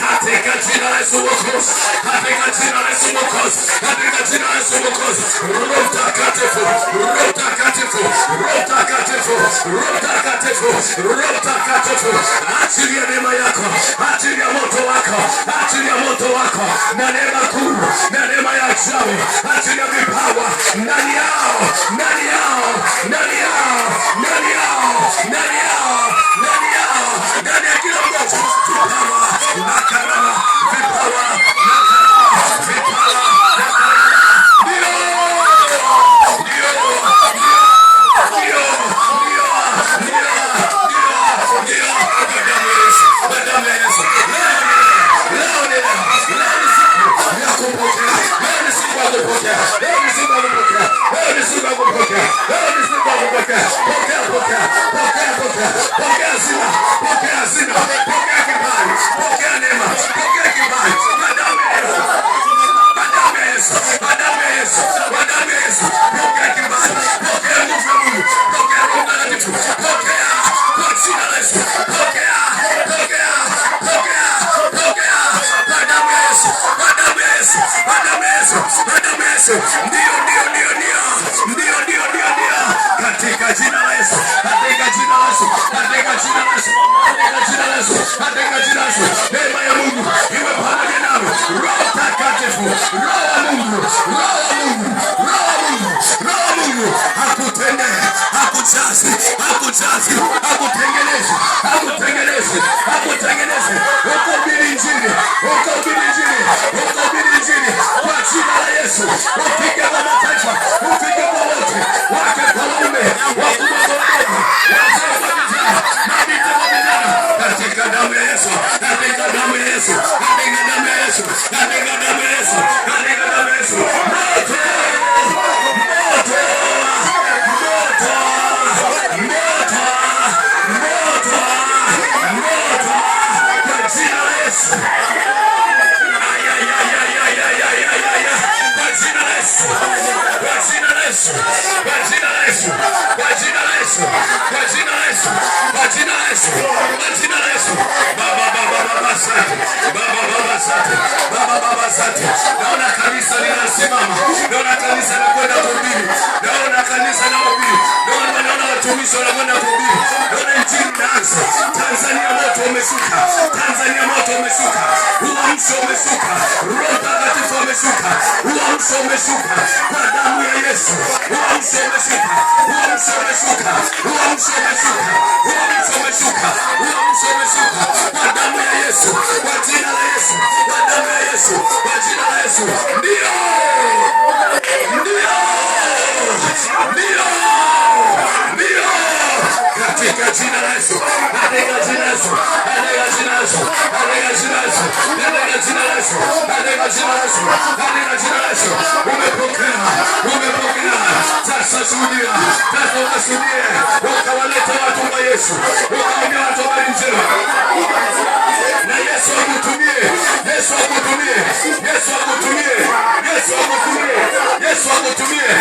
Katika jina la Yesu Mwokozi, katika jina la Yesu Mwokozi, katika jina la Yesu Mwokozi, Roho Mtakatifu, Roho Mtakatifu, Roho Mtakatifu, Roho Mtakatifu, Roho Mtakatifu, achilia neema yako, achilia moto wako, achilia moto wako, na neema kuu, na neema ya ajabu, achilia vipawa ndani yao, ndani yao, ndani yao, ndani yao, ndani yao, ndani yao, ndani ya kila mmoja, vipawa na karama, vipawa na karama, vipawa na karama. Ndio, ndio, ndio, ndio, ndio, ndio, ndio, damu ya Yesu, damu ya Yesu. Leo ni siku ya kupokea, leo ni siku ya kupokea, leo ni siku ya kupokea, leo ni siku ya kupokea, leo ni siku ya kupokea. Pokea, pokea, pokea, pokea, pokea zina, pokea zina, pokea kibali, pokea neema, pokea kibali. Damu ya Yesu, damu ya Yesu, damu ya Yesu, damu ya Yesu. Pokea kibali, pokea nguvu ya Mungu, pokea Roho Mtakatifu, pokea kwa jina la Yesu, pokea, pokea, pokea, pokea kwa damu ya Yesu, kwa damu ya Yesu, kwa damu ya Yesu, kwa damu ya Yesu. Ndio, ndio, ndio, ndio, ndio, ndio, ndio, ndio, katika jina la Yesu, katika jina la Yesu, katika jina la Yesu, katika jina la Yesu, katika jina la Yesu. Neema ya Mungu iwe pamoja nawe. Roho Mtakatifu, Roho wa Mungu, Roho wa Mungu, Roho wa Mungu, Roho wa Mungu akutendee, akujaze, akujaze, akutengeneze, akutengeneze, akutengeneze. Ukahubiri Injili, ukahubiri Injili, ukahubiri Injili kwa jina la Yesu. Ufike kwa mataifa, ufike kwa wote, wake kwa waume, wakubwa kwa wadogo, wazee kwa vijana, mabinti kwa vijana, katika damu ya Yesu, katika damu ya Yesu, katika damu ya Yesu, katika damu ya Yesu, katika damu ya Yesu. Moto, moto, moto, moto, moto, moto, kwa jina la Yesu. Kwa jina la Yesu, kwa jina la Yesu, kwa jina la Yesu, kwa jina la Yesu, kwa jina la Yesu, kwa jina la Yesu, kwa jina la Yesu. Baba, baba, baba, asante. Baba, baba, asante. Baba, baba, asante. Naona kanisa linasimama, naona kanisa linakwenda kuhubiri, naona kanisa linahubiri, naona watumishi wanakwenda kuhubiri, naona injili inaanza. Tanzania moto umeshuka, Tanzania moto umeshuka, uamsho umeshuka, Roho Mtakatifu umeshuka, uamsho umeshuka kwa damu ya Yesu, uamsho umeshuka, uamsho umeshuka, uamsho umeshuka, uamsho umeshuka, uamsho umeshuka kwa damu ya Yesu, kwa jina la Yesu, kwa damu ya Yesu, kwa jina la Yesu. Ndio, ndio, ndio, ndio, katika jina la Yesu, katika jina la Yesu, katika jina la Yesu, katika jina la Yesu, katika jina la Yesu, katika jina la Yesu, katika jina la Yesu. Umepokea, umepokea. Sasa shuhudia, sasa ukashuhudie, ukawaleta watu kwa Yesu, ukaambia watu habari njema, na Yesu akutumie, Yesu akutumie, Yesu akutumie, Yesu akutumie, Yesu akutumie.